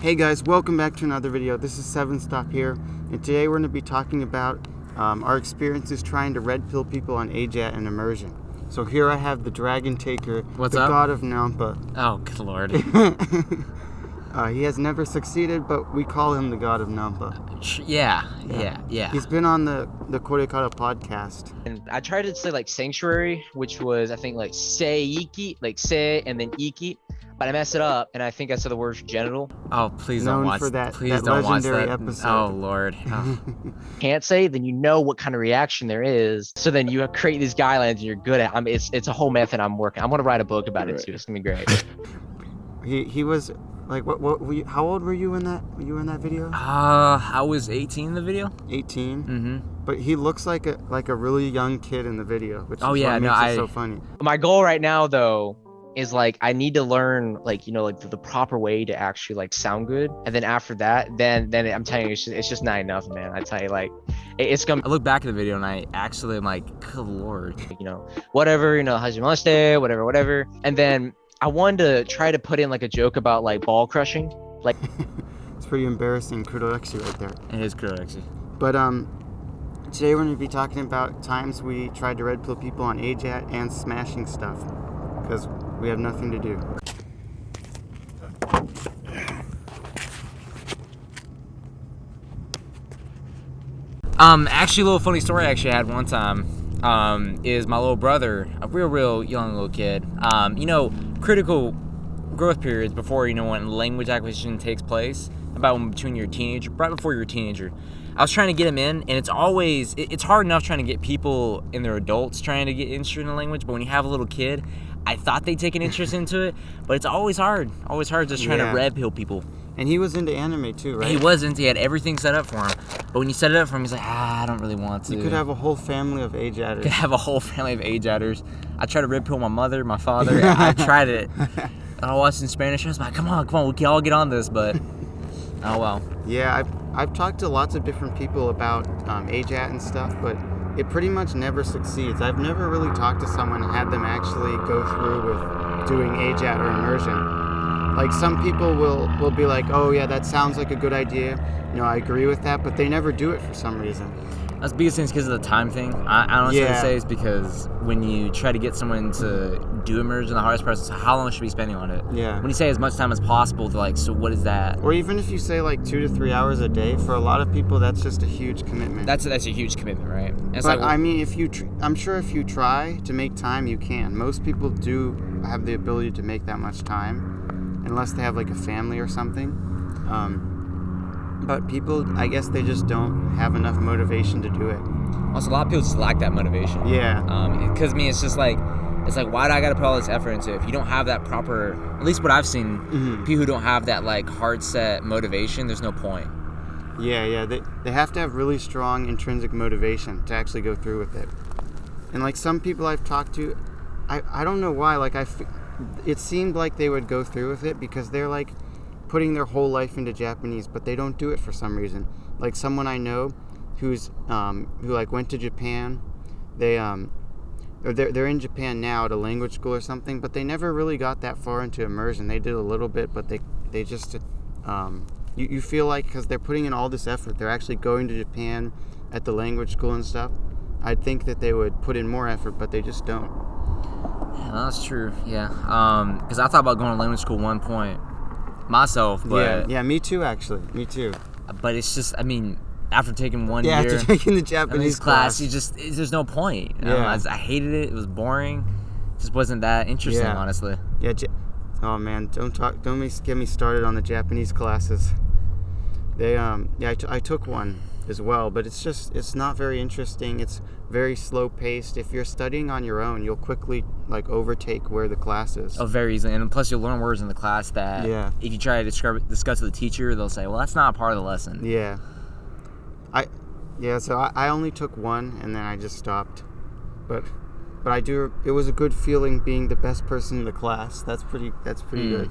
Hey guys, welcome back to another video. This is 7stop here, and today we're going to be talking about our experiences trying to red pill people on AJATT and immersion. So here I have the DragonTaker, What's the up? god of Nampa. Oh, good lord. He has never succeeded, but we call him the god of Nampa. Yeah. He's been on the Korekata podcast. And I tried to say like sanctuary, which was I think like seiki, like se and then iki, but I messed it up and I think I said the word genital. Oh, please don't Known watch for that, Please that don't watch legendary that episode. Oh lord. Oh. Can't say, then you know what kind of reaction there is. So then you create these guidelines and you're good at. It's a whole method I'm working. I'm gonna write a book about it too. It's gonna be great. He was like what were you, how old were you in that video? I was 18 in the video. 18. Mm-hmm. But he looks like a really young kid in the video, which is what makes it so funny. My goal right now though is like I need to learn like the proper way to actually like sound good, and then after that then I'm telling you it's just not enough, man. I tell you, like it's gonna. I look back at the video and I actually am like, good lord. Whatever, hajimashite, whatever, and then I wanted to try to put in like a joke about like ball crushing, like. It's pretty embarrassing, kudoexi right there. It is kudoexi. But today we're going to be talking about times we tried to red pill people on AJATT and smashing stuff, because we have nothing to do. Actually, a little funny story I actually had one time. Is my little brother, a real young little kid. Critical growth periods before when language acquisition takes place, about between your teenager, right before you're a teenager. I was trying to get him in, and it's always it's hard enough trying to get people in their adults trying to get interested in the language, but when you have a little kid, I thought they'd take an interest into it, but it's always hard just trying to red pill people. And he was into anime too, right? He had everything set up for him, but when you set it up for him, he's like, I don't really want to. You could have a whole family of AJATTers. I tried to red pill my mother, my father. I tried it. And I watched in Spanish. I was like, come on, we can all get on this, but oh well. Yeah, I've talked to lots of different people about AJATT and stuff, but it pretty much never succeeds. I've never really talked to someone and had them actually go through with doing AJATT or immersion. Like some people will be like, oh yeah, that sounds like a good idea. I agree with that, but they never do it for some reason. That's the biggest thing, because of the time thing. I honestly say it's because when you try to get someone to do immersion, the hardest part is how long should we be spending on it? Yeah. When you say as much time as possible, they're like, so what is that? Or even if you say like 2 to 3 hours a day, for a lot of people, that's just a huge commitment. That's a huge commitment, right? But I mean, I'm sure if you try to make time, you can. Most people do have the ability to make that much time, unless they have like a family or something. But people, I guess they just don't have enough motivation to do it. Also, a lot of people just lack that motivation. Yeah. Because it's just like, why do I gotta put all this effort into it? If you don't have that proper, at least what I've seen, people who don't have that like hard set motivation, there's no point. Yeah. They have to have really strong intrinsic motivation to actually go through with it. And like some people I've talked to, I don't know why, like it seemed like they would go through with it because they're like putting their whole life into Japanese, but they don't do it for some reason. Like someone I know who like went to Japan, they're in Japan now at a language school or something, but they never really got that far into immersion. They did a little bit, but they just you feel like because they're putting in all this effort, they're actually going to Japan at the language school and stuff. I'd think that they would put in more effort, but they just don't. Yeah, that's true. Yeah. Because I thought about going to language school at one point myself, but yeah, me too, actually. Me too. But it's just, after taking one year, after taking the Japanese class, there's no point. Yeah. I hated it. It was boring. It just wasn't that interesting, honestly. Yeah. Oh man, don't get me started on the Japanese classes. They I took one as well, but it's not very interesting. It's very slow paced. If you're studying on your own, you'll quickly like overtake where the class is. Oh, very easily. And plus you'll learn words in the class that if you try to discuss with the teacher, they'll say, well, that's not a part of the lesson. Yeah. So I only took one and then I just stopped. But it was a good feeling being the best person in the class. That's pretty good.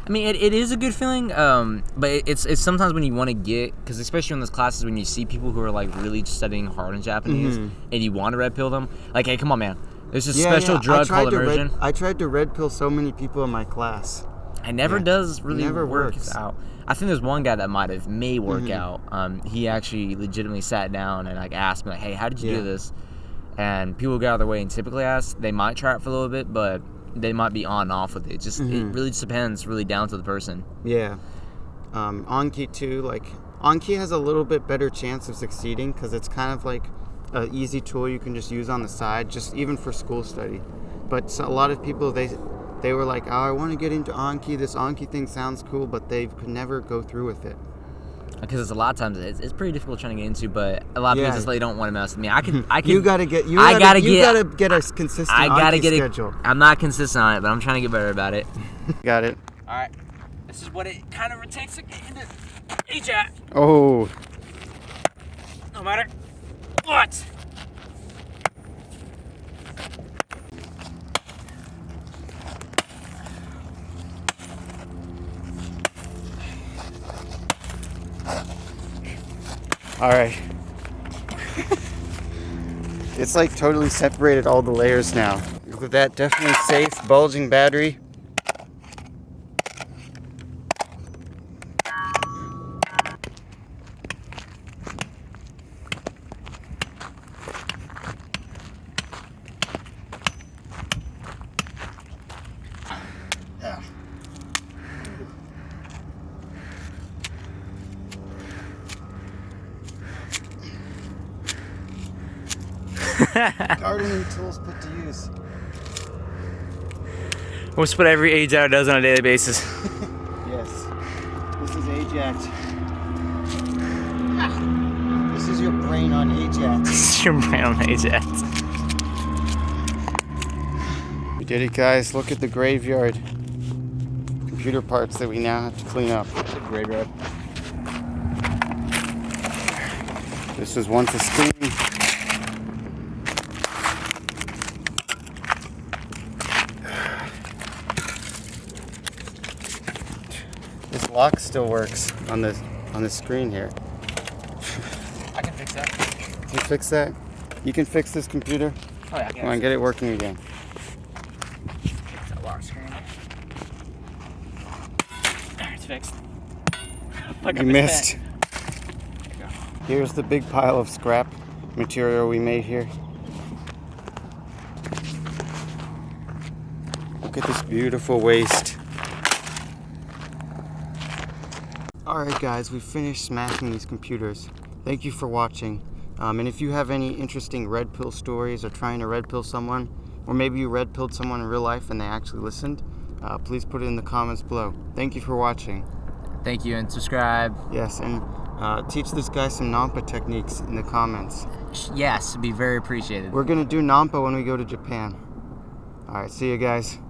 It is a good feeling, but it's sometimes when you want to because especially in those classes when you see people who are like really studying hard in Japanese and you want to red pill them, like, hey, come on, man, there's a special drug called immersion. I tried to red pill so many people in my class. It never does really Never work works. out. I think there's one guy that may work Mhm. out. He actually legitimately sat down and like asked me like, "Hey, how did you Yeah. do this?" And people go out of their way and typically ask. They might try it for a little bit, but they might be on and off with it. Just it Mhm. really just depends, really down to the person. Yeah. Anki too, like Anki has a little bit better chance of succeeding because it's kind of like an easy tool you can just use on the side, just even for school study. But a lot of people they were like, oh, I want to get into Anki. This Anki thing sounds cool, but they could never go through with it. Because it's a lot of times it's pretty difficult trying to get into, but a lot of people just they don't want to mess with me. I can. You gotta get a consistent Anki schedule. I'm not consistent on it, but I'm trying to get better about it. Got it. All right, this is what it kind of takes to get into AJATT. Oh. No matter what. All right. It's like totally separated all the layers now. Look at that, definitely safe, bulging battery. Gardening tools put to use. What's what every AJATT does on a daily basis. Yes. This is AJATT. This is your brain on AJATT. This is your brain on AJATT. We did it, guys. Look at the graveyard. Computer parts that we now have to clean up. It's a graveyard. This was once a screen. This lock still works on the screen here. I can fix that. Can you fix that? You can fix this computer? Oh yeah, I Come on, get it working again. Fix that lock screen. There, it's fixed. Fuck, I You missed. that. Here's the big pile of scrap material we made here. Look at this beautiful waste. Alright guys, we finished smashing these computers. Thank you for watching. And if you have any interesting red pill stories or trying to red pill someone, or maybe you red pilled someone in real life and they actually listened, please put it in the comments below. Thank you for watching. Thank you and subscribe. Yes, and teach this guy some Nampa techniques in the comments. Yes, be very appreciated. We're gonna do Nampa when we go to Japan. Alright, see you guys.